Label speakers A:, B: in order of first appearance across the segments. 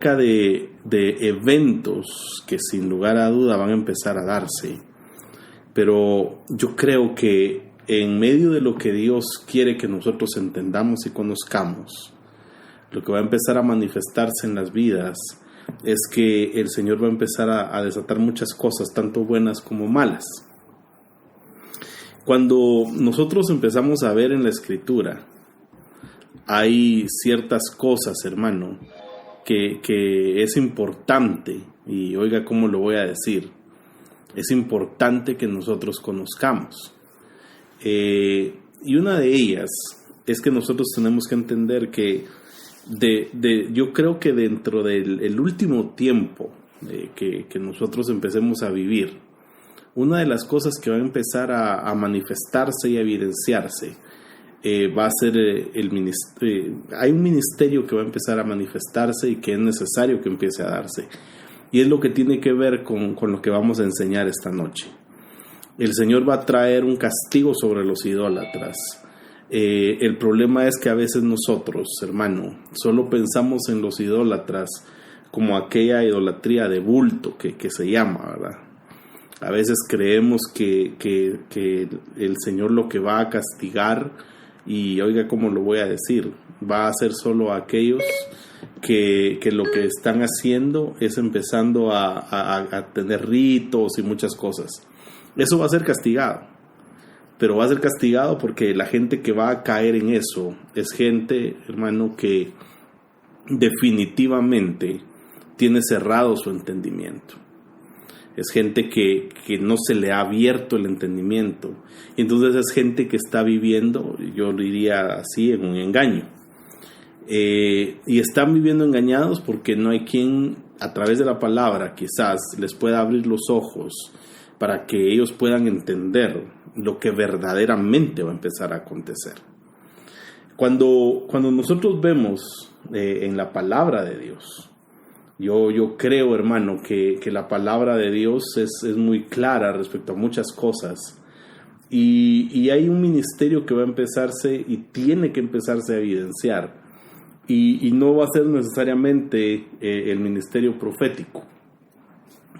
A: de eventos que sin lugar a duda van a empezar a darse, pero yo creo que en medio de lo que Dios quiere que nosotros entendamos y conozcamos, lo que va a empezar a manifestarse en las vidas es que el Señor va a empezar a desatar muchas cosas, tanto buenas como malas. Cuando nosotros empezamos a ver en la Escritura, hay ciertas cosas, hermano, que es importante, y oiga cómo lo voy a decir, es importante que nosotros conozcamos. Y una de ellas es que nosotros tenemos que entender que yo creo que dentro del último tiempo que nosotros empecemos a vivir, una de las cosas que va a empezar a manifestarse y a evidenciarse va a ser el ministerio. Hay un ministerio que va a empezar a manifestarse y que es necesario que empiece a darse. Y es lo que tiene que ver con lo que vamos a enseñar esta noche. El Señor va a traer un castigo sobre los idólatras. El problema es que a veces nosotros, hermano, solo pensamos en los idólatras como aquella idolatría de bulto que se llama, ¿verdad? A veces creemos que el Señor lo que va a castigar, y oiga cómo lo voy a decir, va a ser solo a aquellos que lo que están haciendo es empezando a tener ritos y muchas cosas. Eso va a ser castigado, pero va a ser castigado porque la gente que va a caer en eso es gente, hermano, que definitivamente tiene cerrado su entendimiento. Es gente que no se le ha abierto el entendimiento. Y entonces es gente que está viviendo, yo diría así, en un engaño. Y están viviendo engañados porque no hay quien, a través de la palabra, quizás les pueda abrir los ojos para que ellos puedan entender lo que verdaderamente va a empezar a acontecer. Cuando nosotros vemos en la palabra de Dios, yo creo, hermano, que la palabra de Dios es muy clara respecto a muchas cosas. Y hay un ministerio que va a empezarse y tiene que empezarse a evidenciar. Y no va a ser necesariamente el ministerio profético.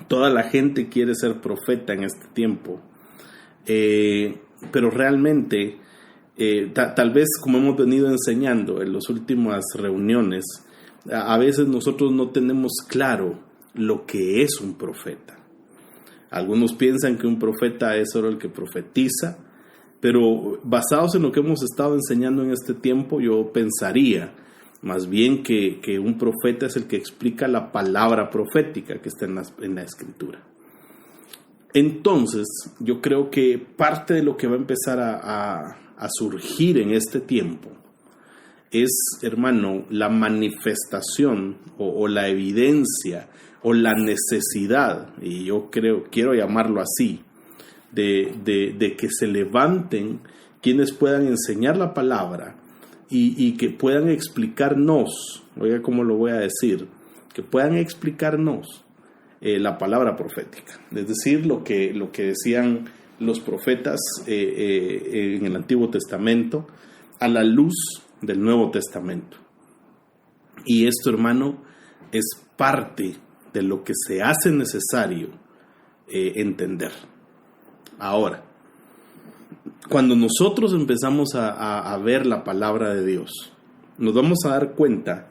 A: Toda la gente quiere ser profeta en este tiempo. Pero realmente, tal vez como hemos venido enseñando en las últimas reuniones, a veces nosotros no tenemos claro lo que es un profeta. Algunos piensan que un profeta es solo el que profetiza, pero basados en lo que hemos estado enseñando en este tiempo, yo pensaría más bien que un profeta es el que explica la palabra profética que está en la Escritura. Entonces, yo creo que parte de lo que va a empezar a surgir en este tiempo es, hermano, la manifestación o la evidencia o la necesidad, y yo quiero llamarlo así, de que se levanten quienes puedan enseñar la palabra y que puedan explicarnos, oiga cómo lo voy a decir, que puedan explicarnos la palabra profética, es decir, lo que decían los profetas en el Antiguo Testamento a la luz del Nuevo Testamento. Y esto, hermano, es parte de lo que se hace necesario entender. Ahora, cuando nosotros empezamos a ver la palabra de Dios, nos vamos a dar cuenta,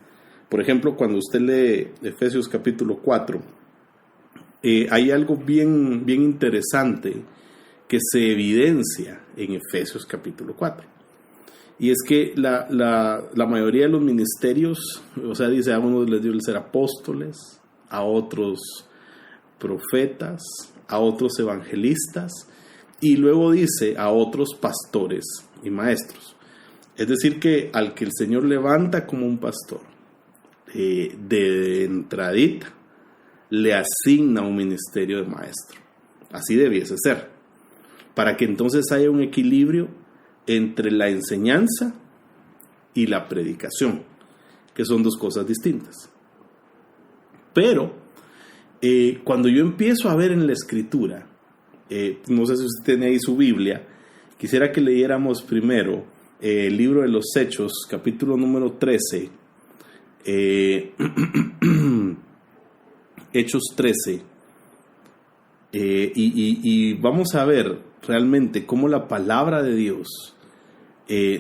A: por ejemplo, cuando usted lee Efesios capítulo 4, hay algo bien interesante que se evidencia en Efesios capítulo 4. Y es que la mayoría de los ministerios, o sea, dice, a unos les dio el ser apóstoles, a otros profetas, a otros evangelistas, y luego dice a otros pastores y maestros. Es decir, que al que el Señor levanta como un pastor, de entradita, le asigna un ministerio de maestro. Así debiese ser, para que entonces haya un equilibrio entre la enseñanza y la predicación, que son dos cosas distintas. Pero cuando yo empiezo a ver en la Escritura, no sé si usted tiene ahí su Biblia, quisiera que leyéramos primero el libro de los Hechos, capítulo número 13, Hechos 13, y vamos a ver realmente cómo la palabra de Dios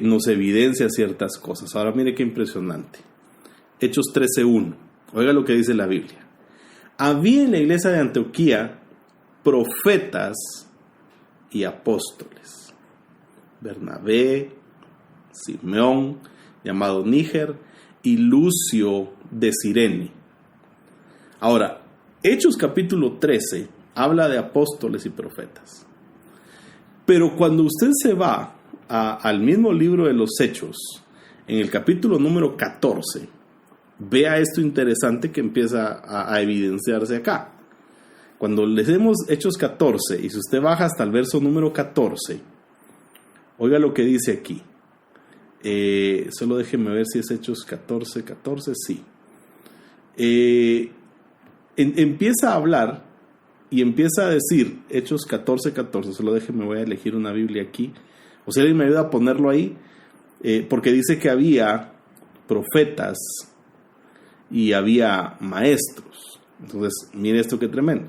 A: nos evidencia ciertas cosas. Ahora mire qué impresionante. Hechos 13:1. Oiga lo que dice la Biblia. Había en la iglesia de Antioquía profetas y apóstoles. Bernabé, Simeón, llamado Níger, y Lucio de Cirene. Ahora, Hechos capítulo 13 habla de apóstoles y profetas. Pero cuando usted se va al mismo libro de los Hechos, en el capítulo número 14, vea esto interesante que empieza a evidenciarse acá. Cuando leemos Hechos 14, y si usted baja hasta el verso número 14, oiga lo que dice aquí. Solo déjeme ver si es Hechos 14, sí. Empieza a hablar y empieza a decir Hechos 14, solo déjeme, voy a elegir una Biblia aquí, o sea, alguien me ayuda a ponerlo ahí, porque dice que había profetas y había maestros. Entonces, mire esto que tremendo.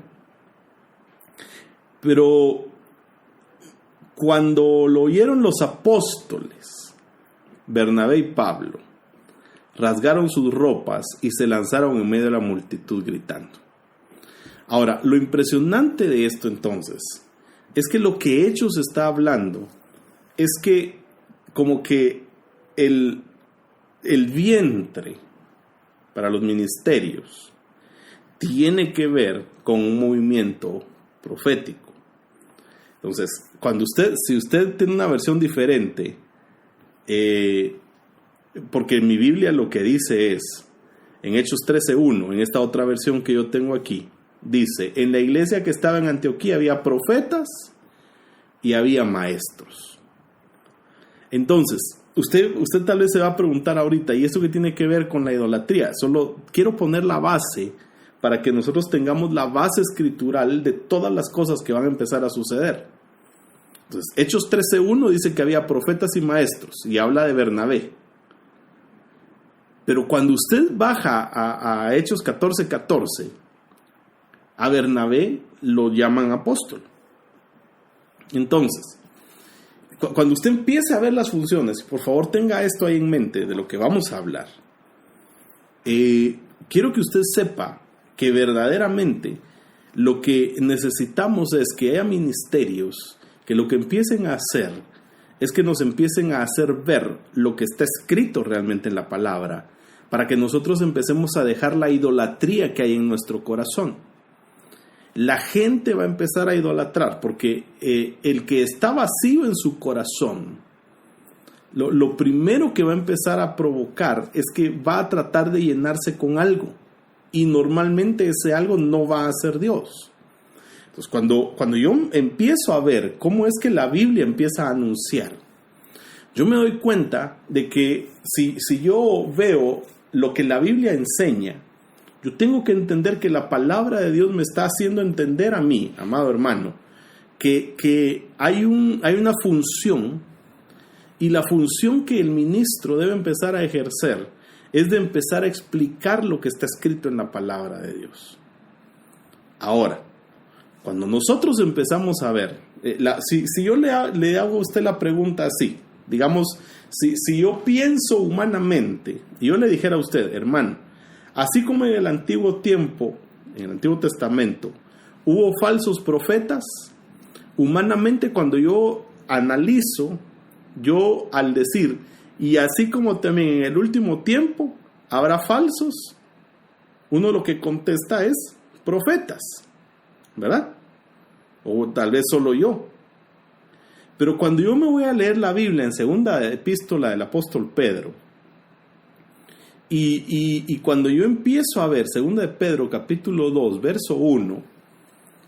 A: Pero cuando lo oyeron los apóstoles, Bernabé y Pablo, rasgaron sus ropas y se lanzaron en medio de la multitud gritando. Ahora, lo impresionante de esto entonces es que lo que Hechos está hablando es que como que el vientre para los ministerios tiene que ver con un movimiento profético. Entonces, si usted tiene una versión diferente, porque en mi Biblia lo que dice es, en Hechos 13:1, en esta otra versión que yo tengo aquí, dice, en la iglesia que estaba en Antioquía había profetas y había maestros. Entonces, usted tal vez se va a preguntar ahorita, ¿y esto qué tiene que ver con la idolatría? Solo quiero poner la base para que nosotros tengamos la base escritural de todas las cosas que van a empezar a suceder. Entonces, Hechos 13:1 dice que había profetas y maestros y habla de Bernabé. Pero cuando usted baja a Hechos 14, a Bernabé lo llaman apóstol. Entonces, cuando usted empiece a ver las funciones, por favor tenga esto ahí en mente de lo que vamos a hablar. Quiero que usted sepa que verdaderamente lo que necesitamos es que haya ministerios que lo que empiecen a hacer es que nos empiecen a hacer ver lo que está escrito realmente en la palabra, para que nosotros empecemos a dejar la idolatría que hay en nuestro corazón. La gente va a empezar a idolatrar porque el que está vacío en su corazón, lo primero que va a empezar a provocar es que va a tratar de llenarse con algo, y normalmente ese algo no va a ser Dios. Entonces, cuando yo empiezo a ver cómo es que la Biblia empieza a anunciar, yo me doy cuenta de que si yo veo lo que la Biblia enseña, yo tengo que entender que la palabra de Dios me está haciendo entender a mí, amado hermano, que hay una función, y la función que el ministro debe empezar a ejercer es de empezar a explicar lo que está escrito en la palabra de Dios. Ahora, cuando nosotros empezamos a ver, si yo le hago a usted la pregunta así, digamos, si yo pienso humanamente, y yo le dijera a usted, hermano, así como en el antiguo tiempo, en el Antiguo Testamento, hubo falsos profetas, humanamente cuando yo analizo, yo al decir, y así como también en el último tiempo habrá falsos, uno lo que contesta es profetas, ¿verdad? O tal vez solo yo. Pero cuando yo me voy a leer la Biblia en segunda epístola del apóstol Pedro, y cuando yo empiezo a ver segunda de Pedro capítulo 2, verso 1,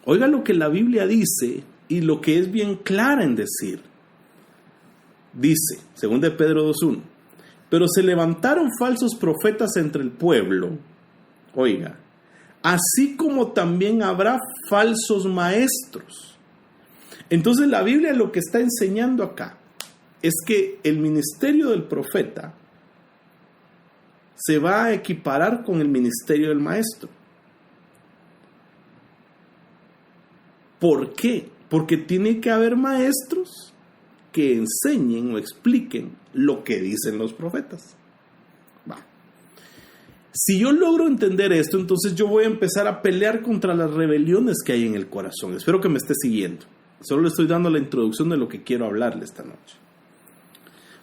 A: oiga lo que la Biblia dice y lo que es bien clara en decir. Dice, segunda de Pedro 2:1, pero se levantaron falsos profetas entre el pueblo, oiga, así como también habrá falsos maestros. Entonces la Biblia lo que está enseñando acá es que el ministerio del profeta se va a equiparar con el ministerio del maestro. ¿Por qué? Porque tiene que haber maestros que enseñen o expliquen lo que dicen los profetas. Si yo logro entender esto, entonces yo voy a empezar a pelear contra las rebeliones que hay en el corazón. Espero que me esté siguiendo. Solo le estoy dando la introducción de lo que quiero hablarle esta noche.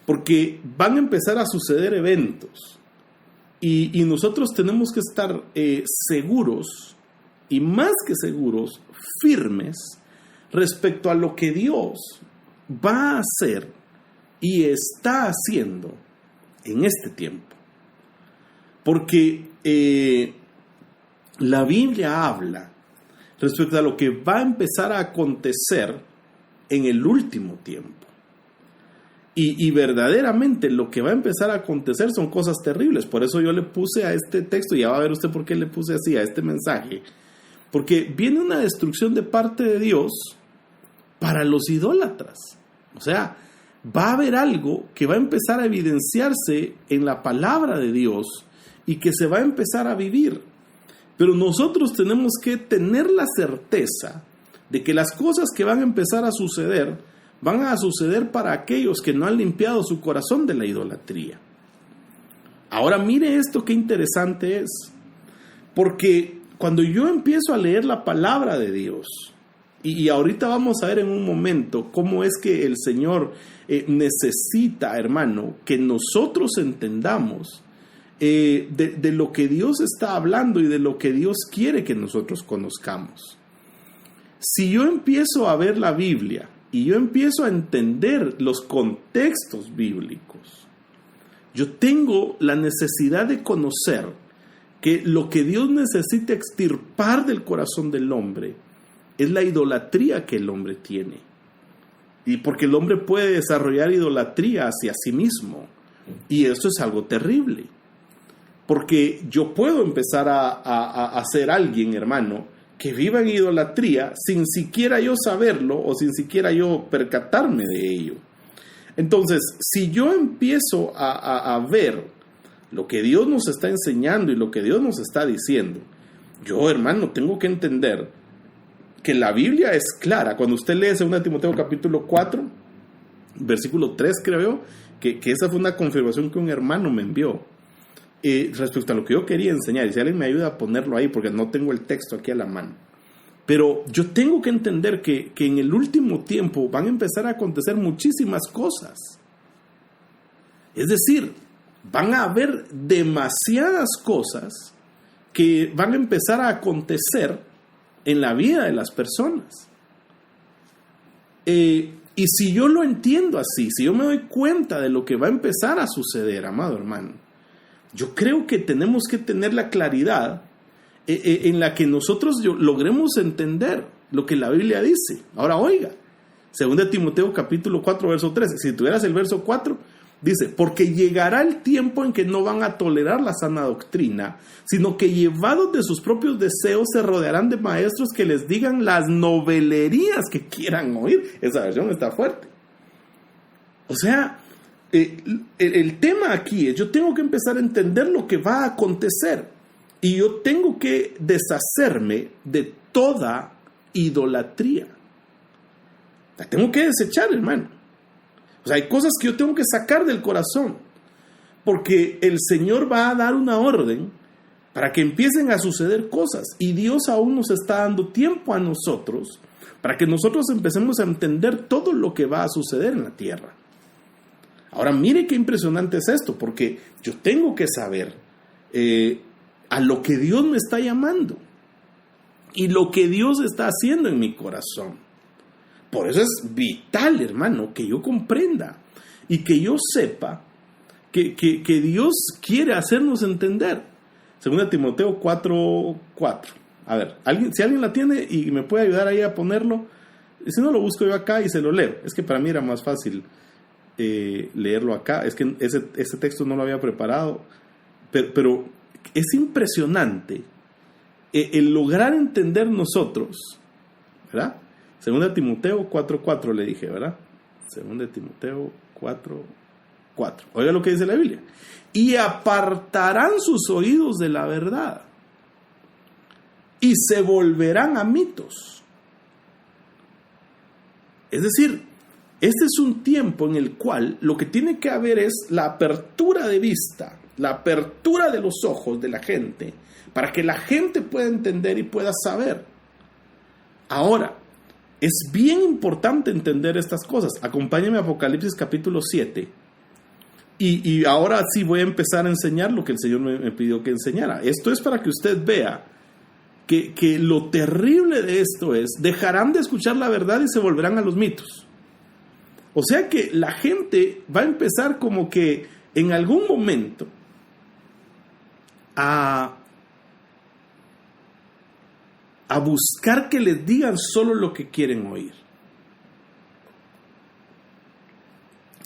A: Porque van a empezar a suceder eventos y nosotros tenemos que estar seguros, y más que seguros, firmes respecto a lo que Dios va a hacer y está haciendo en este tiempo. Porque la Biblia habla respecto a lo que va a empezar a acontecer en el último tiempo. Y verdaderamente lo que va a empezar a acontecer son cosas terribles. Por eso yo le puse a este texto, y ya va a ver usted por qué le puse así a este mensaje. Porque viene una destrucción de parte de Dios para los idólatras. O sea, va a haber algo que va a empezar a evidenciarse en la palabra de Dios y que se va a empezar a vivir. Pero nosotros tenemos que tener la certeza de que las cosas que van a empezar a suceder van a suceder para aquellos que no han limpiado su corazón de la idolatría. Ahora mire esto, qué interesante es. Porque cuando yo empiezo a leer la palabra de Dios, y ahorita vamos a ver en un momento cómo es que el Señor necesita, hermano, que nosotros entendamos de lo que Dios está hablando y de lo que Dios quiere que nosotros conozcamos. Si yo empiezo a ver la Biblia y yo empiezo a entender los contextos bíblicos, yo tengo la necesidad de conocer que lo que Dios necesita extirpar del corazón del hombre es la idolatría que el hombre tiene. Y porque el hombre puede desarrollar idolatría hacia sí mismo. Y esto es algo terrible. Porque yo puedo empezar a ser alguien, hermano, que viva en idolatría sin siquiera yo saberlo o sin siquiera yo percatarme de ello. Entonces, si yo empiezo a ver lo que Dios nos está enseñando y lo que Dios nos está diciendo, yo, hermano, tengo que entender que la Biblia es clara. Cuando usted lee 2 Timoteo capítulo 4, versículo 3, creo yo, que esa fue una confirmación que un hermano me envió respecto a lo que yo quería enseñar. Y si alguien me ayuda a ponerlo ahí, porque no tengo el texto aquí a la mano. Pero yo tengo que entender que en el último tiempo van a empezar a acontecer muchísimas cosas. Es decir, van a haber demasiadas cosas que van a empezar a acontecer en la vida de las personas. Y si yo lo entiendo así, si yo me doy cuenta de lo que va a empezar a suceder, amado hermano, yo creo que tenemos que tener la claridad en la que nosotros logremos entender lo que la Biblia dice. Ahora oiga, 2 Timoteo capítulo 4, verso 13. Si tuvieras el verso 4, dice: porque llegará el tiempo en que no van a tolerar la sana doctrina, sino que llevados de sus propios deseos se rodearán de maestros que les digan las novelerías que quieran oír. Esa versión está fuerte. O sea, el tema aquí es, yo tengo que empezar a entender lo que va a acontecer y yo tengo que deshacerme de toda idolatría. La tengo que desechar, hermano. O sea, hay cosas que yo tengo que sacar del corazón, porque el Señor va a dar una orden para que empiecen a suceder cosas, y Dios aún nos está dando tiempo a nosotros para que nosotros empecemos a entender todo lo que va a suceder en la tierra. Ahora, mire qué impresionante es esto, porque yo tengo que saber a lo que Dios me está llamando y lo que Dios está haciendo en mi corazón. Por eso es vital, hermano, que yo comprenda y que yo sepa que Dios quiere hacernos entender. 2 Timoteo 4:4. A ver, si alguien la tiene y me puede ayudar ahí a ponerlo, si no lo busco yo acá y se lo leo. Es que para mí era más fácil leerlo acá. Es que ese texto no lo había preparado. Pero es impresionante el lograr entender nosotros, ¿verdad? 2 Timoteo 4:4 le dije, ¿verdad? 2 Timoteo 4:4. 4. Oiga lo que dice la Biblia. Y apartarán sus oídos de la verdad y se volverán a mitos. Es decir, este es un tiempo en el cual lo que tiene que haber es la apertura de vista, la apertura de los ojos de la gente, para que la gente pueda entender y pueda saber. Ahora, es bien importante entender estas cosas. Acompáñame a Apocalipsis capítulo 7. Y ahora sí voy a empezar a enseñar lo que el Señor me pidió que enseñara. Esto es para que usted vea que lo terrible de esto es, dejarán de escuchar la verdad y se volverán a los mitos. O sea que la gente va a empezar como que en algún momento a buscar que les digan solo lo que quieren oír.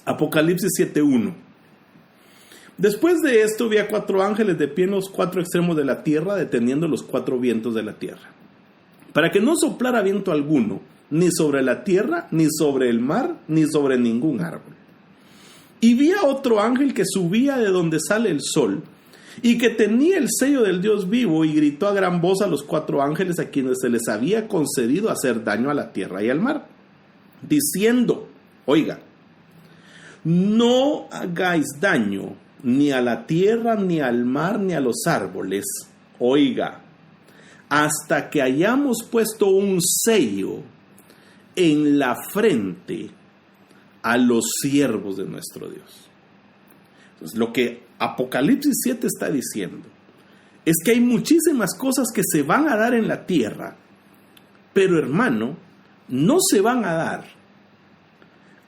A: Apocalipsis 7:1. Después de esto vi a 4 ángeles de pie en los 4 extremos de la tierra, deteniendo los 4 vientos de la tierra, para que no soplara viento alguno, ni sobre la tierra, ni sobre el mar, ni sobre ningún árbol. Y vi a otro ángel que subía de donde sale el sol, y que tenía el sello del Dios vivo, y gritó a gran voz a los 4 ángeles a quienes se les había concedido hacer daño a la tierra y al mar, diciendo, oiga, no hagáis daño ni a la tierra, ni al mar, ni a los árboles, oiga, hasta que hayamos puesto un sello en la frente a los siervos de nuestro Dios. Entonces, lo que Apocalipsis 7 está diciendo es que hay muchísimas cosas que se van a dar en la tierra, pero hermano, no se van a dar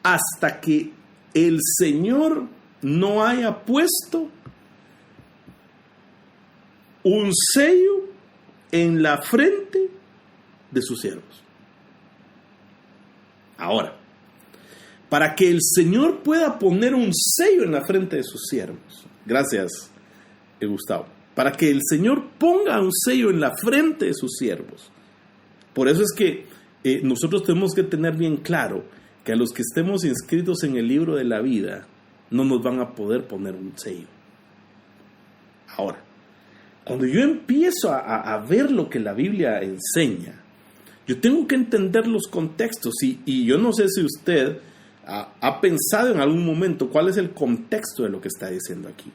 A: hasta que el Señor no haya puesto un sello en la frente de sus siervos. Ahora, para que el Señor pueda poner un sello en la frente de sus siervos, gracias, Gustavo, para que el Señor ponga un sello en la frente de sus siervos, por eso es que nosotros tenemos que tener bien claro que a los que estemos inscritos en el libro de la vida, no nos van a poder poner un sello. Ahora, cuando yo empiezo a ver lo que la Biblia enseña, yo tengo que entender los contextos y yo no sé si usted ha pensado en algún momento cuál es el contexto de lo que está diciendo aquí.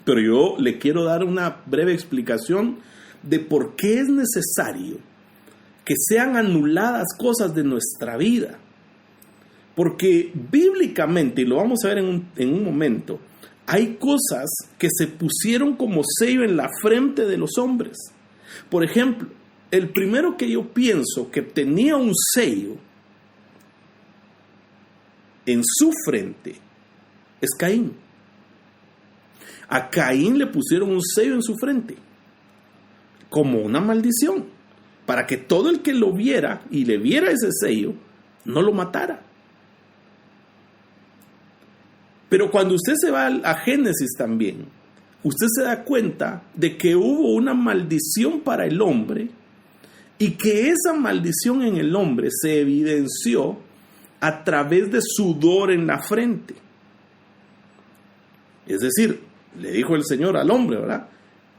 A: Pero yo le quiero dar una breve explicación de por qué es necesario que sean anuladas cosas de nuestra vida. Porque bíblicamente, y lo vamos a ver en un momento, hay cosas que se pusieron como sello en la frente de los hombres. Por ejemplo, el primero que yo pienso que tenía un sello en su frente es Caín. A Caín le pusieron un sello en su frente como una maldición, para que todo el que lo viera y le viera ese sello no lo matara. Pero cuando usted se va a Génesis también, usted se da cuenta de que hubo una maldición para el hombre y que esa maldición en el hombre se evidenció a través de sudor en la frente. Es decir, le dijo el Señor al hombre, ¿verdad?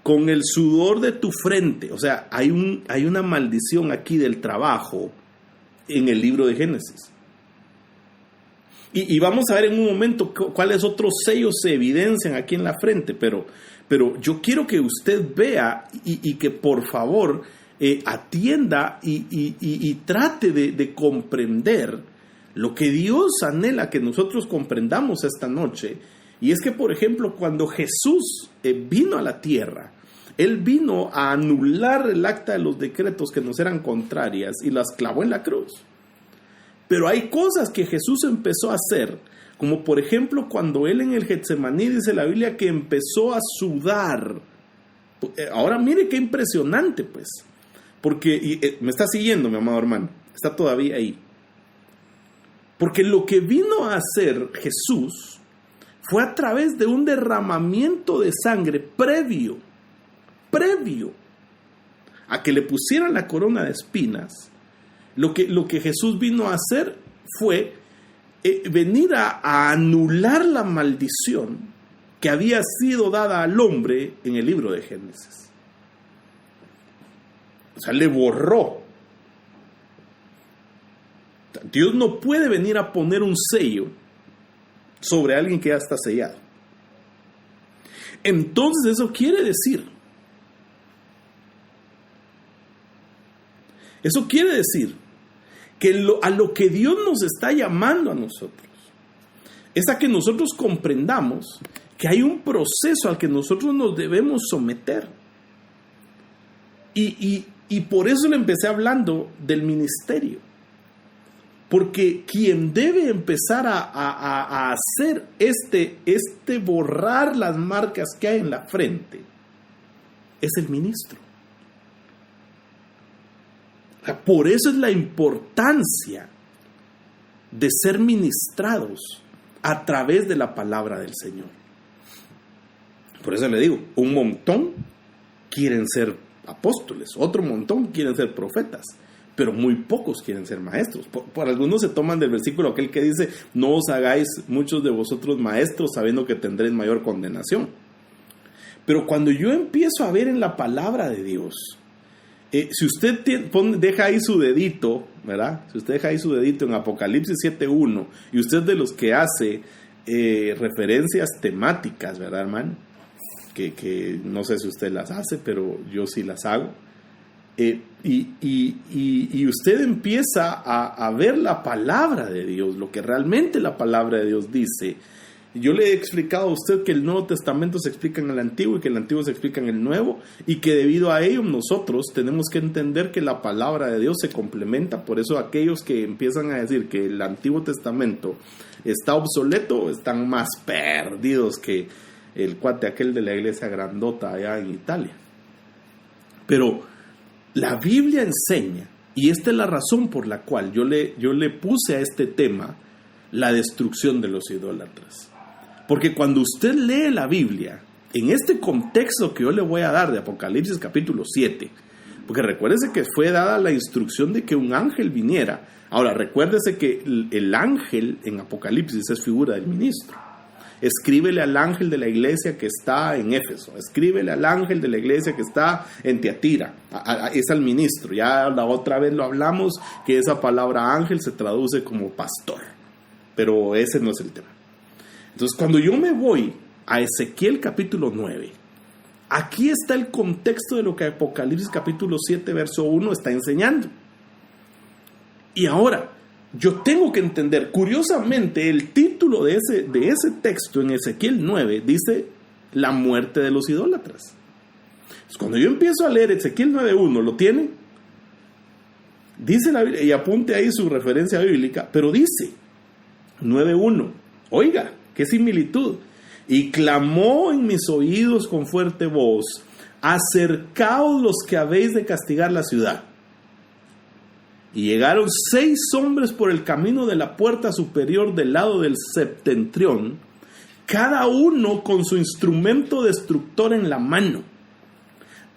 A: Con el sudor de tu frente. O sea, hay una maldición aquí del trabajo en el libro de Génesis. Y vamos a ver en un momento cuáles otros sellos se evidencian aquí en la frente, pero yo quiero que usted vea y que por favor atienda y trate de comprender lo que Dios anhela que nosotros comprendamos esta noche. Y es que, por ejemplo, cuando Jesús vino a la tierra, Él vino a anular el acta de los decretos que nos eran contrarias y las clavó en la cruz. Pero hay cosas que Jesús empezó a hacer, como por ejemplo cuando Él en el Getsemaní dice la Biblia que empezó a sudar. Ahora mire qué impresionante, pues, porque me está siguiendo, mi amado hermano, está todavía ahí. Porque lo que vino a hacer Jesús fue a través de un derramamiento de sangre previo a que le pusieran la corona de espinas. Lo que Jesús vino a hacer fue venir a anular la maldición que había sido dada al hombre en el libro de Génesis. O sea, le borró. Dios no puede venir a poner un sello sobre alguien que ya está sellado. Entonces eso quiere decir que a lo que Dios nos está llamando a nosotros es a que nosotros comprendamos que hay un proceso al que nosotros nos debemos someter. Y por eso le empecé hablando del ministerio. Porque quien debe empezar a hacer borrar las marcas que hay en la frente es el ministro. Por eso es la importancia de ser ministrados a través de la palabra del Señor. Por eso le digo, un montón quieren ser apóstoles, otro montón quieren ser profetas, pero muy pocos quieren ser maestros. Por algunos se toman del versículo aquel que dice: no os hagáis muchos de vosotros maestros, sabiendo que tendréis mayor condenación. Pero cuando yo empiezo a ver en la palabra de Dios, si usted deja ahí su dedito, ¿verdad? Si usted deja ahí su dedito en Apocalipsis 7:1, y usted es de los que hace referencias temáticas, ¿verdad, hermano? Que no sé si usted las hace, pero yo sí las hago. Y usted empieza a ver la palabra de Dios, lo que realmente la palabra de Dios dice. Yo le he explicado a usted que el Nuevo Testamento se explica en el Antiguo y que el Antiguo se explica en el Nuevo, y que debido a ello nosotros tenemos que entender que la palabra de Dios se complementa. Por eso aquellos que empiezan a decir que el Antiguo Testamento está obsoleto están más perdidos que el cuate aquel de la iglesia grandota allá en Italia. Pero la Biblia enseña, y esta es la razón por la cual yo le puse a este tema la destrucción de los idólatras. Porque cuando usted lee la Biblia, en este contexto que yo le voy a dar de Apocalipsis capítulo 7, porque recuérdese que fue dada la instrucción de que un ángel viniera. Ahora, recuérdese que el ángel en Apocalipsis es figura del ministro. Escríbele al ángel de la iglesia que está en Éfeso. Escríbele al ángel de la iglesia que está en Tiatira. Es al ministro. Ya la otra vez lo hablamos, que esa palabra ángel se traduce como pastor. Pero ese no es el tema. Entonces, cuando yo me voy a Ezequiel capítulo 9, aquí está el contexto de lo que Apocalipsis capítulo 7, verso 1 está enseñando. Y ahora, yo tengo que entender, curiosamente, el título de ese texto en Ezequiel 9 dice: la muerte de los idólatras. Entonces, cuando yo empiezo a leer Ezequiel 9.1, ¿lo tienen? Dice la Biblia, y apunte ahí su referencia bíblica, pero dice 9.1, oiga, qué similitud. Y clamó en mis oídos con fuerte voz: acercaos los que habéis de castigar la ciudad. Y llegaron 6 hombres por el camino de la puerta superior del lado del septentrión, cada uno con su instrumento destructor en la mano.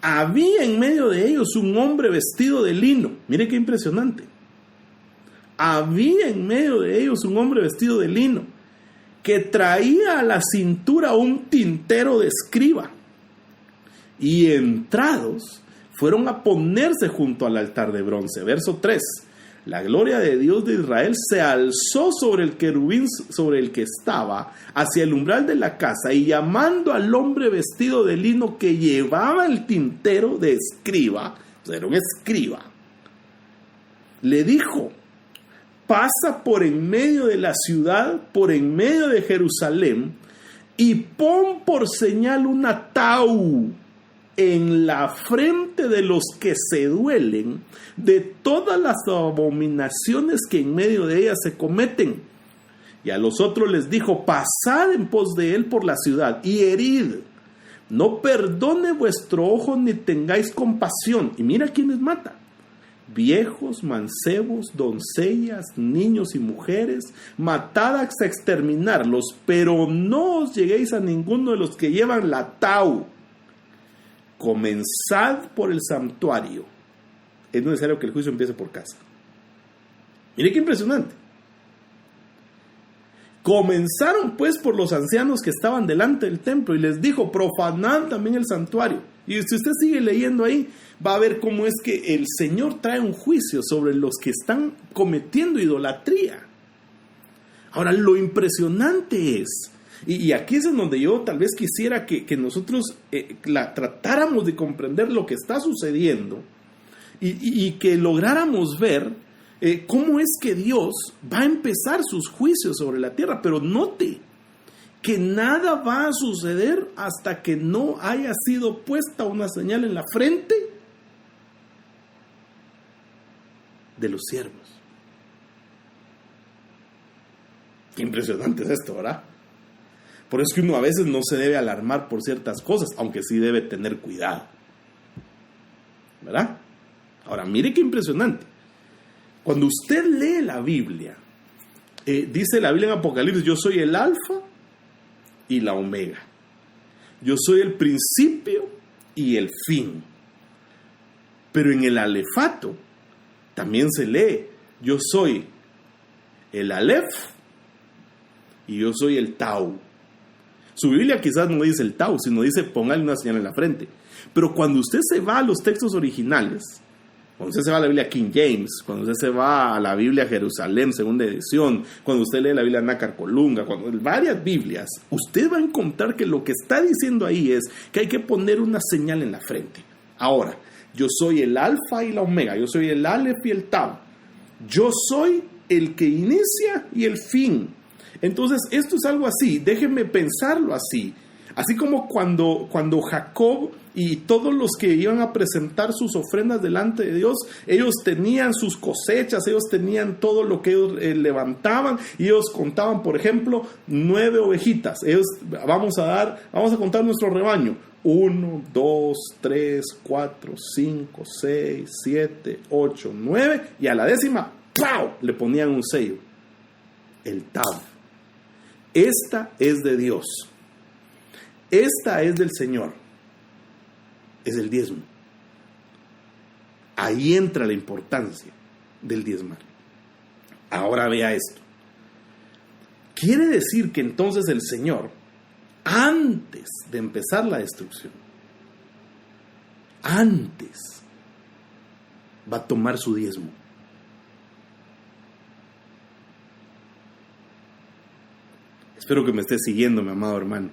A: Había en medio de ellos un hombre vestido de lino. Mire qué impresionante. Había en medio de ellos un hombre vestido de lino, que traía a la cintura un tintero de escriba. Y entrados, fueron a ponerse junto al altar de bronce. Verso 3. La gloria de Dios de Israel se alzó sobre el querubín sobre el que estaba, hacia el umbral de la casa, y llamando al hombre vestido de lino que llevaba el tintero de escriba, o sea, era un escriba, le dijo: pasa por en medio de la ciudad, por en medio de Jerusalén, y pon por señal una tau en la frente de los que se duelen de todas las abominaciones que en medio de ellas se cometen. Y a los otros les dijo: pasad en pos de él por la ciudad y herid. No perdone vuestro ojo ni tengáis compasión. Y mira quiénes mata: viejos, mancebos, doncellas, niños y mujeres. Matad hasta exterminarlos, pero no os lleguéis a ninguno de los que llevan la tau. Comenzad por el santuario. Es necesario que el juicio empiece por casa. Mire qué impresionante. Comenzaron pues por los ancianos que estaban delante del templo y les dijo: profanad también el santuario. Y si usted sigue leyendo ahí, va a ver cómo es que el Señor trae un juicio sobre los que están cometiendo idolatría. Ahora, lo impresionante es, y aquí es en donde yo tal vez quisiera que nosotros tratáramos de comprender lo que está sucediendo y que lográramos ver cómo es que Dios va a empezar sus juicios sobre la tierra. Pero note que nada va a suceder hasta que no haya sido puesta una señal en la frente de los siervos. Qué impresionante es esto, ¿verdad? Por eso es que uno a veces no se debe alarmar por ciertas cosas, aunque sí debe tener cuidado, ¿verdad? Ahora, mire qué impresionante. Cuando usted lee la Biblia, dice la Biblia en Apocalipsis: yo soy el alfa y la omega. Yo soy el principio y el fin. Pero en el alefato también se lee: yo soy el alef y yo soy el tau. Su Biblia quizás no dice el tau, sino dice: póngale una señal en la frente. Pero cuando usted se va a los textos originales, cuando usted se va a la Biblia King James, cuando usted se va a la Biblia Jerusalén, segunda edición, cuando usted lee la Biblia Nácar Colunga, varias Biblias, usted va a encontrar que lo que está diciendo ahí es que hay que poner una señal en la frente. Ahora, yo soy el alfa y la omega, yo soy el alef y el tau. Yo soy el que inicia y el fin. Entonces, esto es algo así, déjenme pensarlo así. Así como cuando Jacob y todos los que iban a presentar sus ofrendas delante de Dios, ellos tenían sus cosechas, ellos tenían todo lo que ellos levantaban, y ellos contaban, por ejemplo, 9 ovejitas. Ellos, vamos a contar nuestro rebaño: 1, 2, 3, 4, 5, 6, 7, 8, 9, y a la 10ª, ¡pau!, le ponían un sello, el Tav. Esta es de Dios. Esta es del Señor. Es el diezmo. Ahí entra la importancia del diezmar. Ahora vea esto. Quiere decir que entonces el Señor, antes de empezar la destrucción, antes va a tomar su diezmo. Espero que me esté siguiendo, mi amado hermano.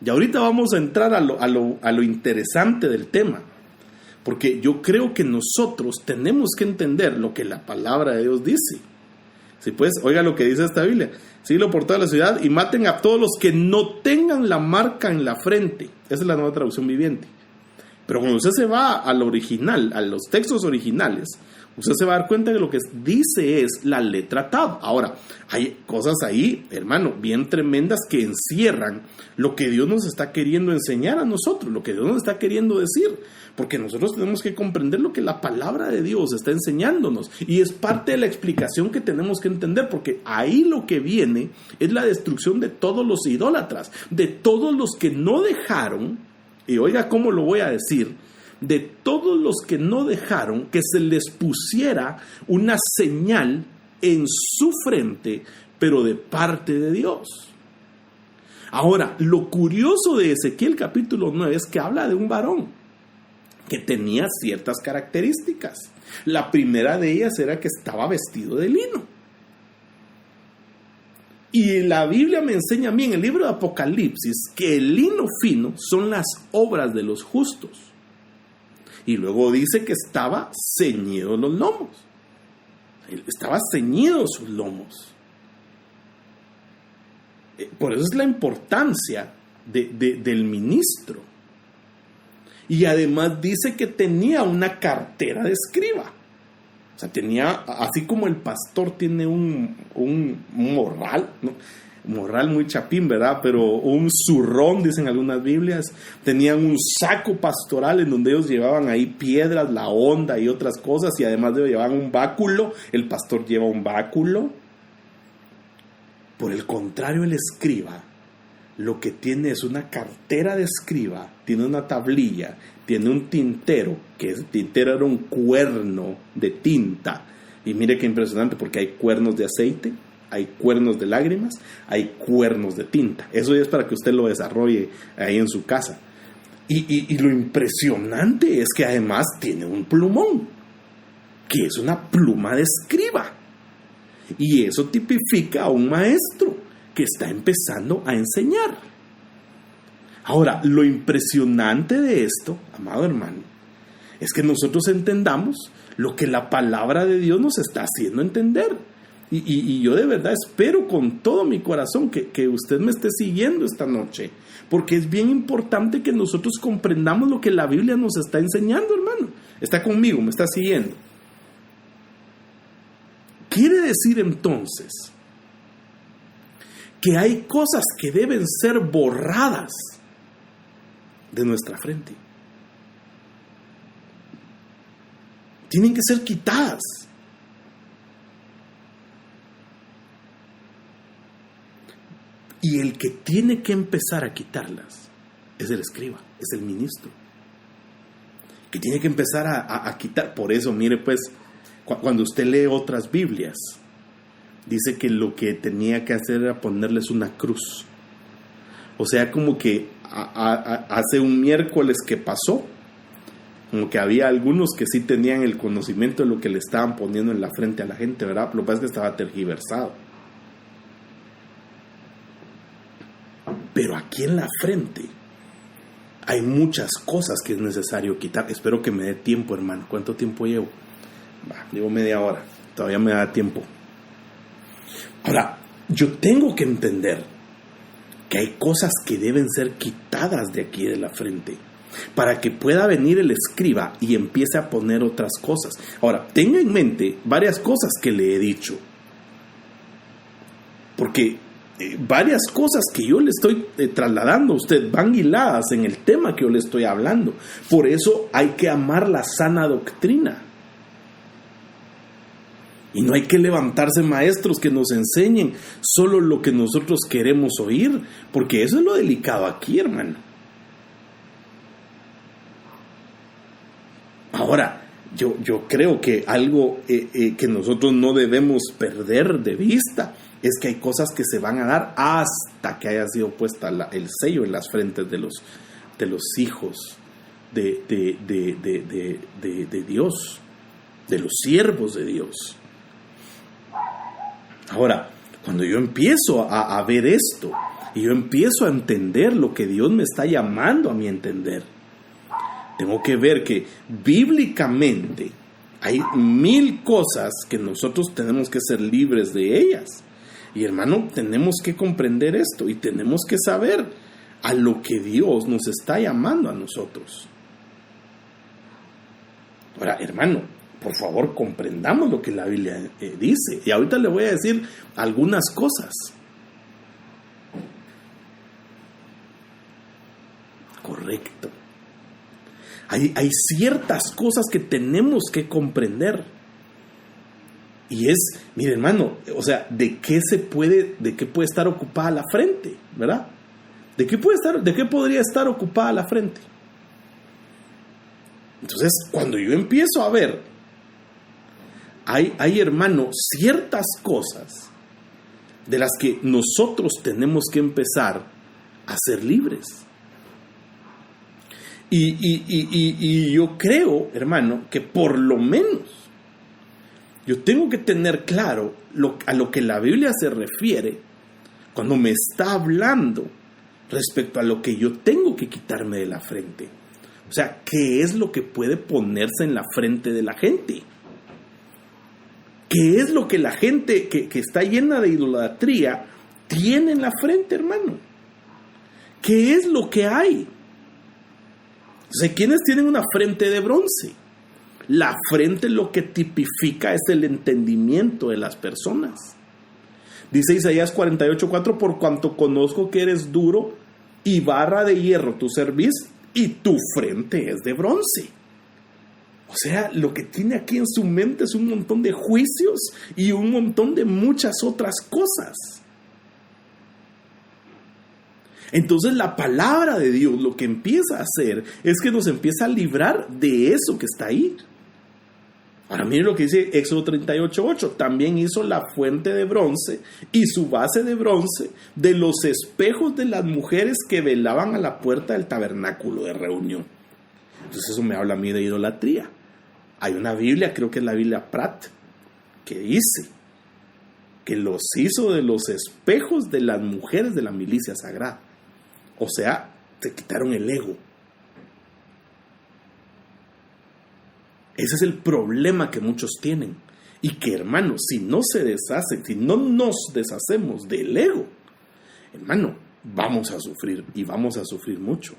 A: Y ahorita vamos a entrar a lo interesante del tema, porque yo creo que nosotros tenemos que entender lo que la palabra de Dios dice. Si pues, oiga lo que dice esta Biblia: síguelo por toda la ciudad y maten a todos los que no tengan la marca en la frente. Esa es la Nueva Traducción Viviente. Pero cuando usted se va al original, a los textos originales, usted se va a dar cuenta que lo que dice es la letra Tav. Ahora, hay cosas ahí, hermano, bien tremendas que encierran lo que Dios nos está queriendo enseñar a nosotros, lo que Dios nos está queriendo decir. Porque nosotros tenemos que comprender lo que la palabra de Dios está enseñándonos. Y es parte de la explicación que tenemos que entender, porque ahí lo que viene es la destrucción de todos los idólatras, de todos los que no dejaron, y oiga cómo lo voy a decir, de todos los que no dejaron que se les pusiera una señal en su frente, pero de parte de Dios. Ahora, lo curioso de Ezequiel capítulo 9 es que habla de un varón que tenía ciertas características. La primera de ellas era que estaba vestido de lino. Y la Biblia me enseña a mí en el libro de Apocalipsis que el lino fino son las obras de los justos. Y luego dice que estaba ceñido los lomos. Estaba ceñido sus lomos. Por eso es la importancia del ministro. Y además dice que tenía una cartera de escriba. O sea, tenía, así como el pastor tiene un morral, ¿no? Morral muy chapín, ¿verdad? Pero un zurrón, dicen algunas Biblias. Tenían un saco pastoral en donde ellos llevaban ahí piedras, la honda y otras cosas, y además de ellos llevaban un báculo. El pastor lleva un báculo. Por el contrario, el escriba lo que tiene es una cartera de escriba, tiene una tablilla, tiene un tintero, que ese tintero era un cuerno de tinta. Y mire qué impresionante, porque hay cuernos de aceite, Hay cuernos de lágrimas, hay cuernos de tinta. Eso ya es para que usted lo desarrolle ahí en su casa. Y lo impresionante es que además tiene un plumón, que es una pluma de escriba. Y eso tipifica a un maestro que está empezando a enseñar. Ahora, lo impresionante de esto, amado hermano, es que nosotros entendamos lo que la palabra de Dios nos está haciendo entender. Y yo de verdad espero con todo mi corazón que usted me esté siguiendo esta noche, porque es bien importante que nosotros comprendamos lo que la Biblia nos está enseñando, hermano. Está conmigo, me está siguiendo. Quiere decir entonces que hay cosas que deben ser borradas de nuestra frente. Tienen que ser quitadas. Y el que tiene que empezar a quitarlas es el escriba, es el ministro. Que tiene que empezar a quitar. Por eso, mire pues, cuando usted lee otras Biblias, dice que lo que tenía que hacer era ponerles una cruz. O sea, como que hace un miércoles que pasó, como que había algunos que sí tenían el conocimiento de lo que le estaban poniendo en la frente a la gente, ¿verdad? Lo que pasa es que estaba tergiversado. Pero aquí en la frente hay muchas cosas que es necesario quitar. Espero que me dé tiempo, hermano. ¿Cuánto tiempo llevo? Llevo media hora. Todavía me da tiempo. Ahora, yo tengo que entender que hay cosas que deben ser quitadas de aquí de la frente para que pueda venir el escriba y empiece a poner otras cosas. Ahora, tenga en mente varias cosas que le he dicho. Porque varias cosas que yo le estoy trasladando a usted van hiladas en el tema que yo le estoy hablando. Por eso hay que amar la sana doctrina. Y no hay que levantarse maestros que nos enseñen solo lo que nosotros queremos oír, porque eso es lo delicado aquí, hermano. Ahora, yo creo que algo que nosotros no debemos perder de vista es que hay cosas que se van a dar hasta que haya sido puesta el sello en las frentes de los hijos de Dios, de los siervos de Dios. Ahora, cuando yo empiezo a ver esto y yo empiezo a entender lo que Dios me está llamando a mí a entender, tengo que ver que bíblicamente hay 1000 cosas que nosotros tenemos que ser libres de ellas. Y hermano, tenemos que comprender esto y tenemos que saber a lo que Dios nos está llamando a nosotros. Ahora, hermano, por favor, comprendamos lo que la Biblia dice. Y ahorita le voy a decir algunas cosas. Correcto. Hay ciertas cosas que tenemos que comprender. Y es, mire hermano, o sea, ¿de qué puede estar ocupada la frente? ¿Verdad? ¿De qué podría estar ocupada la frente? Entonces, cuando yo empiezo a ver, hay hermano, ciertas cosas de las que nosotros tenemos que empezar a ser libres. Y yo creo, hermano, que por lo menos yo tengo que tener claro a lo que la Biblia se refiere cuando me está hablando respecto a lo que yo tengo que quitarme de la frente. O sea, ¿qué es lo que puede ponerse en la frente de la gente? ¿Qué es lo que la gente que está llena de idolatría tiene en la frente, hermano? ¿Qué es lo que hay? O sea, ¿quiénes tienen una frente de bronce? La frente lo que tipifica es el entendimiento de las personas. Dice Isaías 48:4, por cuanto conozco que eres duro y barra de hierro tu cerviz y tu frente es de bronce. O sea, lo que tiene aquí en su mente es un montón de juicios y un montón de muchas otras cosas. Entonces la palabra de Dios lo que empieza a hacer es que nos empieza a librar de eso que está ahí. Ahora mire lo que dice Éxodo 38:8. También hizo la fuente de bronce y su base de bronce de los espejos de las mujeres que velaban a la puerta del tabernáculo de reunión. Entonces eso me habla a mí de idolatría. Hay una Biblia, creo que es la Biblia Pratt, que dice que los hizo de los espejos de las mujeres de la milicia sagrada. O sea, se quitaron el ego. Ese es el problema que muchos tienen. Y que, hermano, si no se deshacen, si no nos deshacemos del ego, hermano, vamos a sufrir y vamos a sufrir mucho.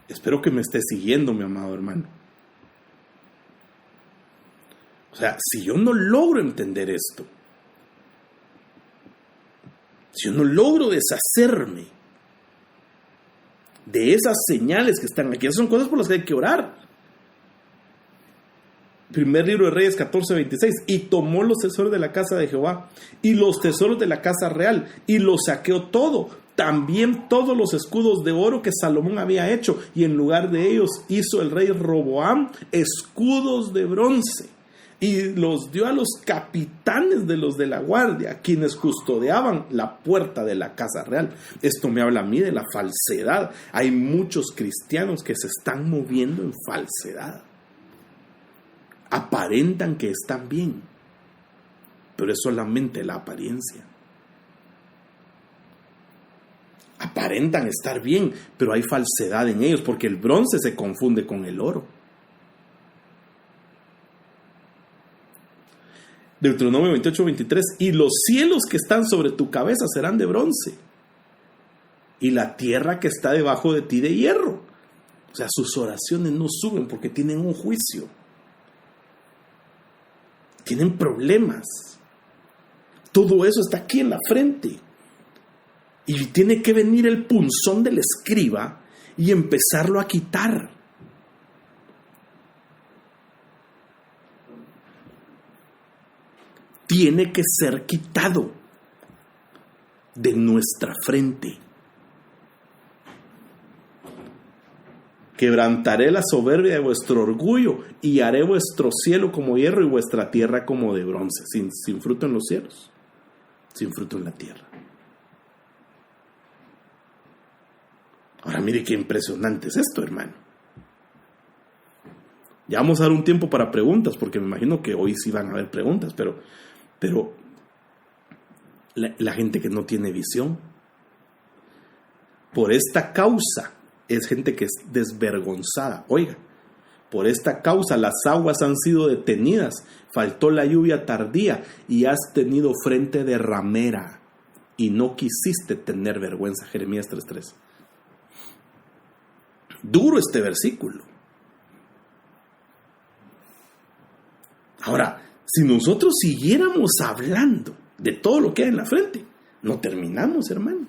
A: Espero que me esté siguiendo, mi amado hermano. O sea, si yo no logro entender esto, si yo no logro deshacerme de esas señales que están aquí, esas son cosas por las que hay que orar. Primer libro de Reyes 14:26. Y tomó los tesoros de la casa de Jehová y los tesoros de la casa real y los saqueó todo, también todos los escudos de oro que Salomón había hecho, y en lugar de ellos hizo el rey Roboam escudos de bronce y los dio a los capitanes de los de la guardia, quienes custodiaban la puerta de la casa real. Esto me habla a mí de la falsedad. Hay muchos cristianos que se están moviendo en falsedad. Aparentan que están bien, pero es solamente la apariencia. Aparentan estar bien, pero hay falsedad en ellos, porque el bronce se confunde con el oro. Deuteronomio 28:23. Y los cielos que están sobre tu cabeza serán de bronce, y la tierra que está debajo de ti de hierro. O sea, sus oraciones no suben porque tienen un juicio. Tienen problemas. Todo eso está aquí en la frente. Y tiene que venir el punzón del escriba y empezarlo a quitar. Tiene que ser quitado de nuestra frente. Quebrantaré la soberbia de vuestro orgullo y haré vuestro cielo como hierro y vuestra tierra como de bronce. Sin fruto en los cielos, sin fruto en la tierra. Ahora mire qué impresionante es esto, hermano. Ya vamos a dar un tiempo para preguntas, porque me imagino que hoy sí van a haber preguntas, pero la gente que no tiene visión, por esta causa, es gente que es desvergonzada. Oiga, por esta causa las aguas han sido detenidas, faltó la lluvia tardía y has tenido frente de ramera y no quisiste tener vergüenza. Jeremías 3:3. Duro este versículo. Ahora, si nosotros siguiéramos hablando de todo lo que hay en la frente, no terminamos, hermano.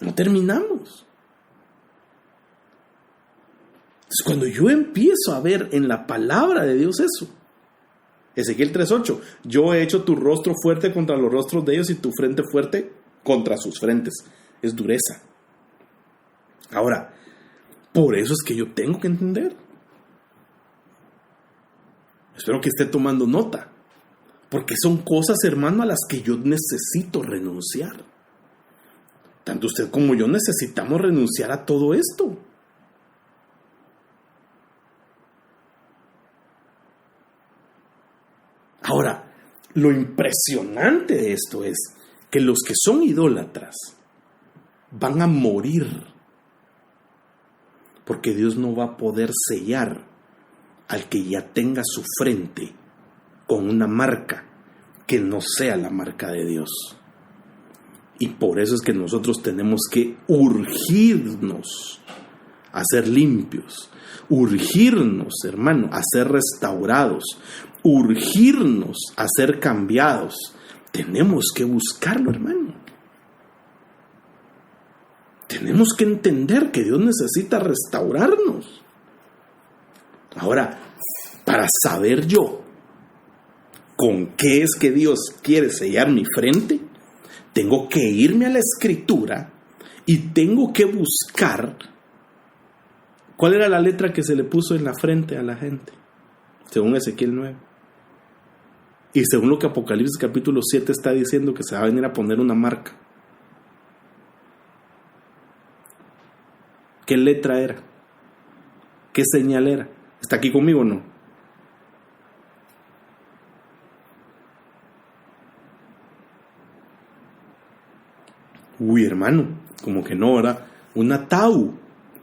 A: No terminamos. Entonces, cuando yo empiezo a ver en la palabra de Dios eso, Ezequiel 3:8, yo he hecho tu rostro fuerte contra los rostros de ellos y tu frente fuerte contra sus frentes. Es dureza. Ahora, por eso es que yo tengo que entender. Espero que esté tomando nota, porque son cosas, hermano, a las que yo necesito renunciar. Tanto usted como yo necesitamos renunciar a todo esto. Ahora, lo impresionante de esto es que los que son idólatras van a morir, porque Dios no va a poder sellar al que ya tenga su frente con una marca que no sea la marca de Dios. Y por eso es que nosotros tenemos que urgirnos a ser limpios, urgirnos, hermano, a ser restaurados, urgirnos a ser cambiados. Tenemos que buscarlo, hermano. Tenemos que entender que Dios necesita restaurarnos. Ahora, para saber yo con qué es que Dios quiere sellar mi frente, tengo que irme a la Escritura Y tengo que buscar cuál era la letra que se le puso en la frente a la gente, según Ezequiel 9. Y según lo que Apocalipsis capítulo 7 está diciendo, que se va a venir a poner una marca. ¿Qué letra era? ¿Qué señal era? ¿Está aquí conmigo o no? Uy, hermano, como que no, ¿verdad? Una Tau,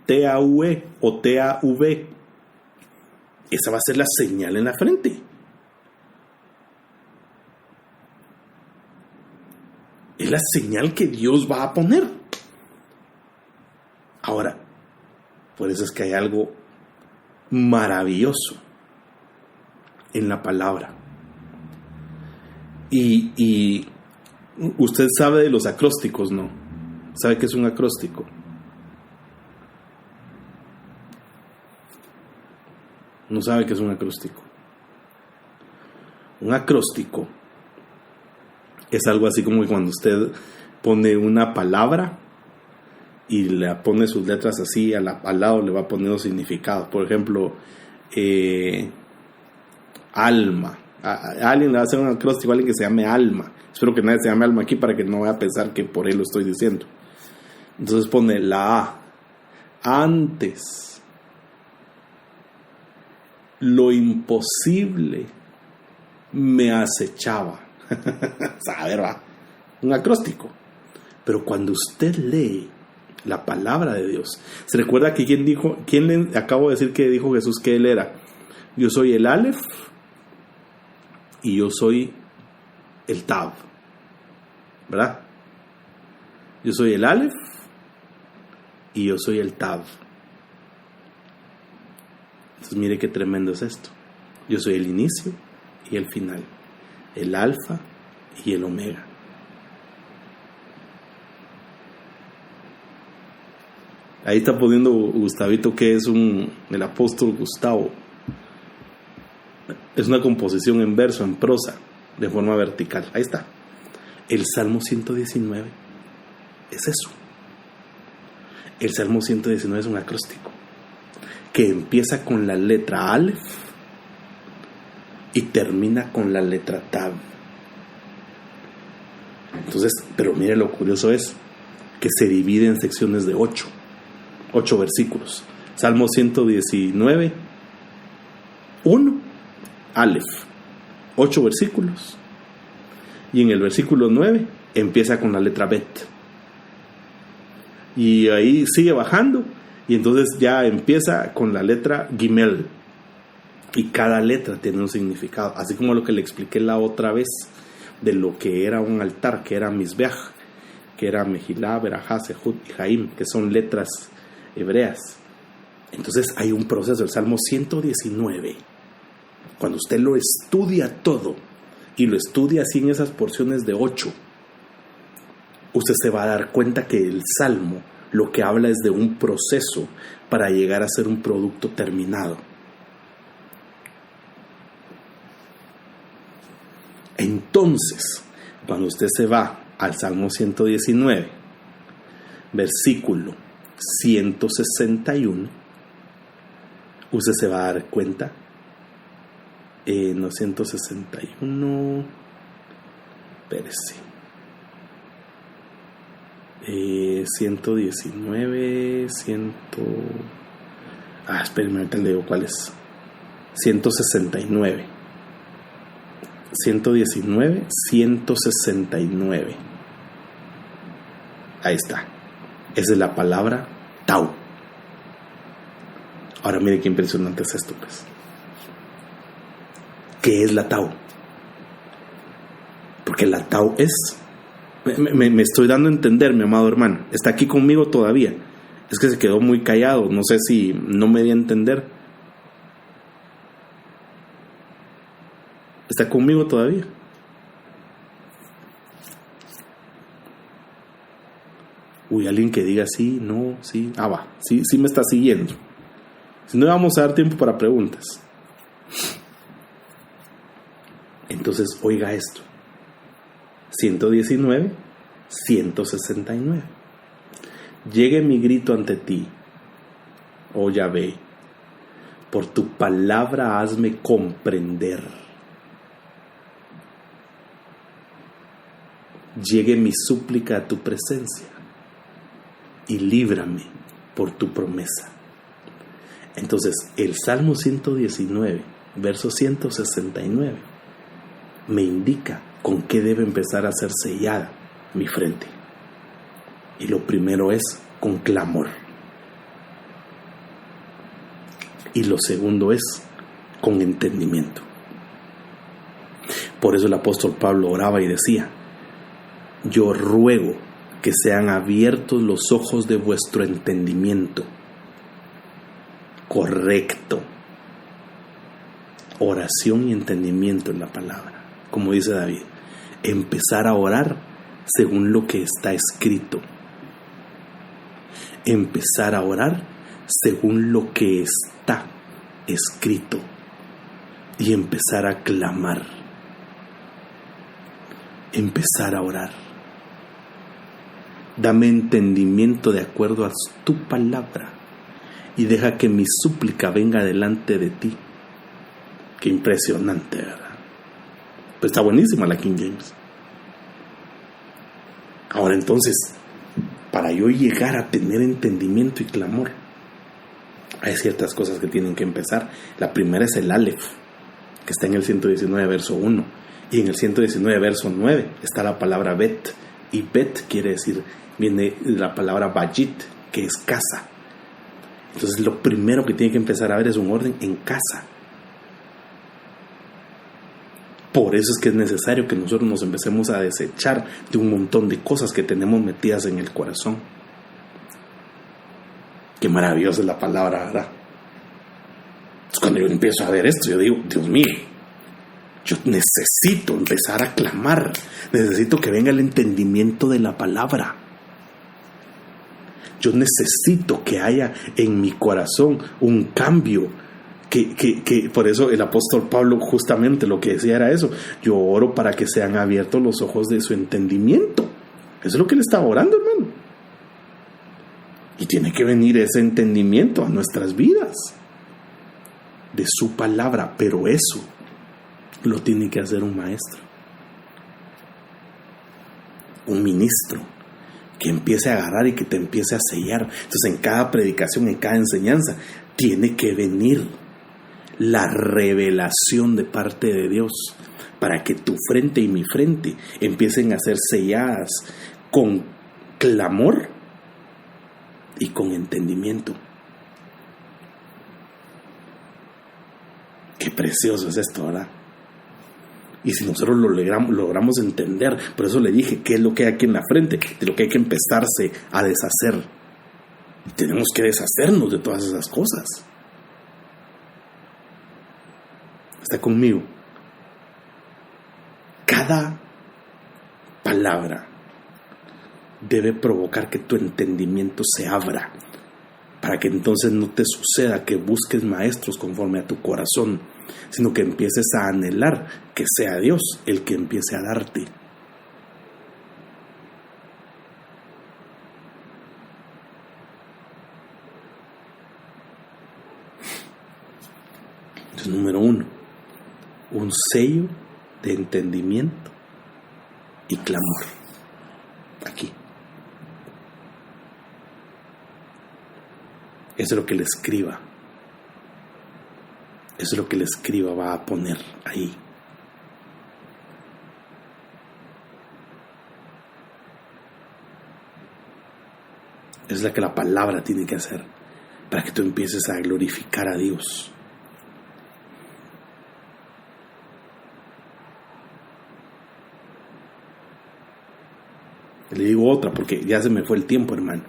A: T-A-U-E o T-A-V. Esa va a ser la señal en la frente. Es la señal que Dios va a poner. Ahora, por eso es que hay algo maravilloso en la palabra. Y usted sabe de los acrósticos, ¿no? ¿Sabe qué es un acróstico? No sabe qué es un acróstico. Un acróstico es algo así como cuando usted pone una palabra y le pone sus letras así, al lado le va poniendo significado. Por ejemplo, alma. A alguien le va a hacer un acróstico, a alguien que se llame Alma. Espero que nadie se llame Alma aquí para que no vaya a pensar que por él lo estoy diciendo. Entonces pone la A. Antes, lo imposible me acechaba. A ver, va. Un acróstico. Pero cuando usted lee la palabra de Dios, ¿se recuerda que quién le acabo de decir que dijo Jesús que él era? Yo soy el Aleph y yo soy el Tav, ¿verdad? Yo soy el Aleph y yo soy el Tav. Entonces mire qué tremendo es esto. Yo soy el inicio y el final, el alfa y el omega. Ahí está poniendo Gustavito que es el apóstol Gustavo. Es una composición en verso, en prosa, de forma vertical. Ahí está. El Salmo 119 es eso. El Salmo 119 es un acróstico que empieza con la letra Aleph y termina con la letra Tav. Entonces, pero mire lo curioso es que se divide en secciones de 8 versículos. Salmo 119, 1, Aleph, 8 versículos. Y en el versículo 9 empieza con la letra Bet. Y ahí sigue bajando. Y entonces ya empieza con la letra Gimel. Y cada letra tiene un significado. Así como lo que le expliqué la otra vez de lo que era un altar, que era Mizbeach, que era Mejilá, Berajá, Sehut y Jaim, que son letras hebreas. Entonces hay un proceso. El Salmo 119, cuando usted lo estudia todo y lo estudia así en esas porciones de 8, usted se va a dar cuenta que el Salmo lo que habla es de un proceso para llegar a ser un producto terminado. Entonces, cuando usted se va al Salmo 119, versículo 161, usted se va a dar cuenta, 161, espérese, 119, espérenme, ahorita le digo cuál es, 169, 119, 169, ahí está, esa es la palabra Tau. Ahora mire qué impresionante es esto, pues. ¿Qué es la Tau? Porque la Tau es... Me estoy dando a entender, mi amado hermano. Está aquí conmigo todavía. Es que se quedó muy callado. No sé si no me di a entender. ¿Está conmigo todavía? Uy, alguien que diga sí, no, sí. Va. Sí me está siguiendo. Si no, vamos a dar tiempo para preguntas. Entonces, oiga esto. 119, 169. Llegue mi grito ante ti, oh Yahvé, por tu palabra hazme comprender. Llegue mi súplica a tu presencia y líbrame por tu promesa. Entonces, el Salmo 119, verso 169, me indica con qué debe empezar a ser sellada mi frente. Y lo primero es con clamor. Y lo segundo es con entendimiento. Por eso el apóstol Pablo oraba y decía: yo ruego que sean abiertos los ojos de vuestro entendimiento. Correcto. Oración y entendimiento en la palabra. Como dice David, empezar a orar según lo que está escrito. Empezar a orar según lo que está escrito. Y empezar a clamar. Empezar a orar. Dame entendimiento de acuerdo a tu palabra y deja que mi súplica venga delante de ti. Qué impresionante, ¿verdad? Pues está buenísima la King James. Ahora entonces, para yo llegar a tener entendimiento y clamor, hay ciertas cosas que tienen que empezar. La primera es el Aleph, que está en el 119 verso 1, y en el 119 verso 9 está la palabra Bet, y Bet quiere decir, viene la palabra Bayit, que es casa. Entonces lo primero que tiene que empezar a ver es un orden en casa. Por eso es que es necesario que nosotros nos empecemos a desechar de un montón de cosas que tenemos metidas en el corazón. Qué maravillosa es la palabra, ¿verdad? Entonces, cuando yo empiezo a ver esto, yo digo, Dios mío, yo necesito empezar a clamar. Necesito que venga el entendimiento de la palabra. Yo necesito que haya en mi corazón un cambio. Que por eso el apóstol Pablo justamente lo que decía era eso: yo oro para que sean abiertos los ojos de su entendimiento. Eso es lo que él estaba orando, hermano. Y tiene que venir ese entendimiento a nuestras vidas de su palabra, pero eso lo tiene que hacer un maestro, un ministro, que empiece a agarrar y que te empiece a sellar. Entonces, en cada predicación, en cada enseñanza, tiene que venir la revelación de parte de Dios para que tu frente y mi frente empiecen a ser selladas con clamor y con entendimiento. Qué precioso es esto, ¿verdad? Y si nosotros lo logramos entender, por eso le dije qué es lo que hay aquí en la frente, de lo que hay que empezarse a deshacer. Y tenemos que deshacernos de todas esas cosas. Está conmigo. Cada palabra debe provocar que tu entendimiento se abra, para que entonces no te suceda que busques maestros conforme a tu corazón, sino que empieces a anhelar que sea Dios el que empiece a darte. Entonces, número 1, un sello de entendimiento y clamor. Aquí. Eso es lo que el escriba. Eso es lo que el escriba va a poner ahí. Es lo que la palabra tiene que hacer para que tú empieces a glorificar a Dios. Le digo otra porque ya se me fue el tiempo, hermano.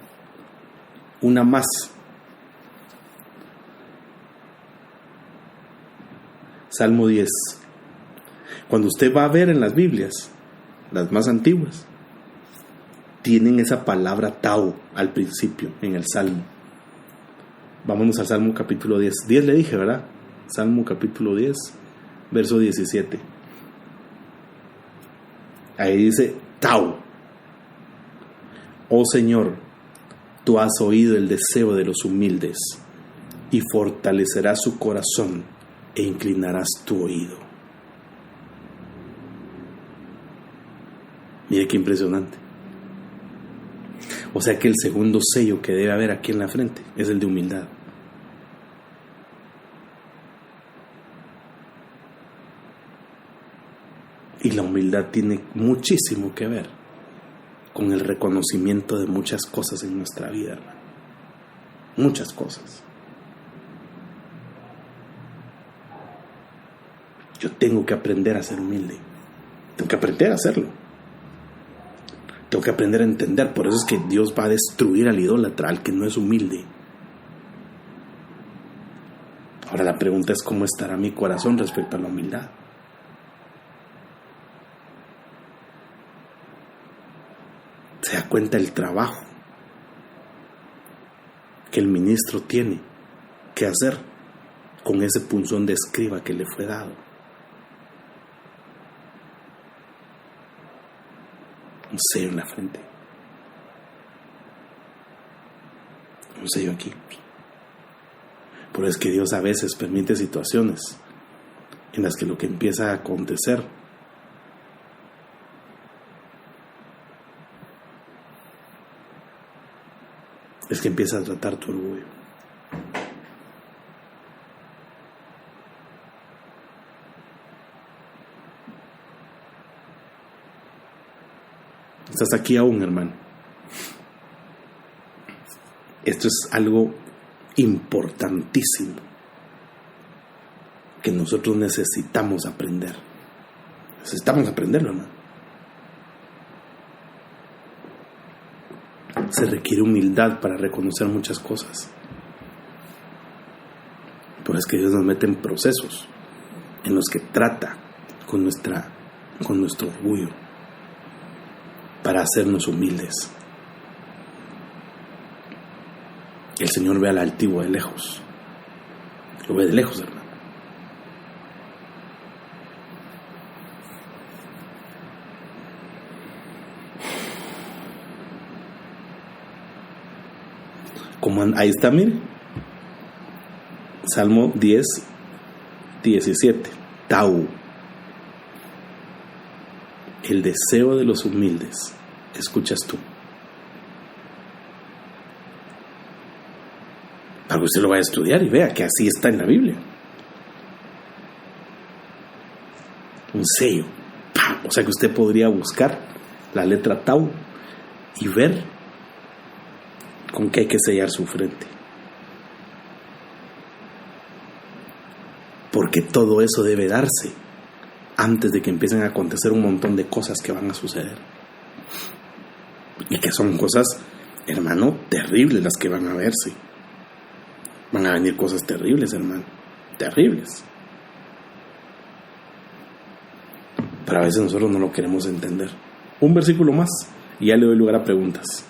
A: Una más. Salmo 10. Cuando usted va a ver en las Biblias, las más antiguas, tienen esa palabra tau al principio en el Salmo. Vámonos al Salmo capítulo 10. 10 le dije, ¿verdad? Salmo capítulo 10, verso 17. Ahí dice tau. Oh Señor, Tú has oído el deseo de los humildes y fortalecerás su corazón e inclinarás tu oído. Mire qué impresionante. O sea que el segundo sello que debe haber aquí en la frente es el de humildad. Y la humildad tiene muchísimo que ver con el reconocimiento de muchas cosas en nuestra vida, hermano. Muchas cosas. Yo tengo que aprender a ser humilde. Tengo que aprender a hacerlo. Tengo que aprender a entender. Por eso es que Dios va a destruir al idólatra, al que no es humilde. Ahora la pregunta es: ¿cómo estará mi corazón respecto a la humildad? ¿Se da cuenta el trabajo que el ministro tiene que hacer con ese punzón de escriba que le fue dado? Un sello en la frente, un sello aquí. Por eso es que Dios a veces permite situaciones en las que lo que empieza a acontecer es que empieza a tratar tu orgullo. Estás aquí aún, hermano. Esto es algo importantísimo que nosotros necesitamos aprender. Necesitamos aprenderlo, hermano. Se requiere humildad para reconocer muchas cosas. Por eso es que Dios nos mete en procesos en los que trata con nuestro orgullo para hacernos humildes. El Señor ve al altivo de lejos. Lo ve de lejos, hermano. Ahí está, mire. Salmo 10, 17. Tau. El deseo de los humildes, escuchas tú. Para que usted lo vaya a estudiar y vea que así está en la Biblia. Un sello. ¡Pam! O sea que usted podría buscar la letra Tau y ver con qué hay que sellar su frente. Porque todo eso debe darse antes de que empiecen a acontecer un montón de cosas que van a suceder. Y que son cosas, hermano, terribles las que van a verse. Van a venir cosas terribles, hermano. Terribles. Pero a veces nosotros no lo queremos entender. Un versículo más y ya le doy lugar a preguntas.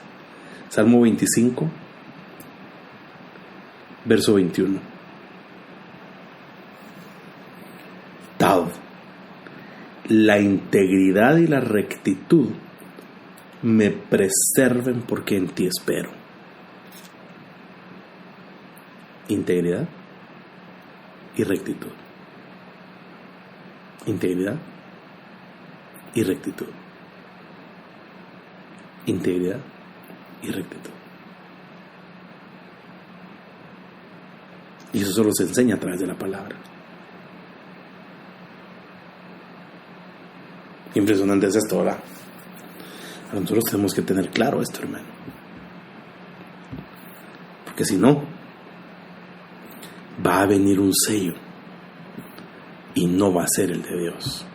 A: Salmo 25, verso 21. Tau. La integridad y la rectitud me preserven porque en ti espero. Integridad y rectitud. Integridad y rectitud. Integridad y rectitud. Y eso solo se enseña a través de la palabra. Impresionante es esto, ¿verdad? Nosotros tenemos que tener claro esto, hermano. Porque si no, va a venir un sello y no va a ser el de Dios.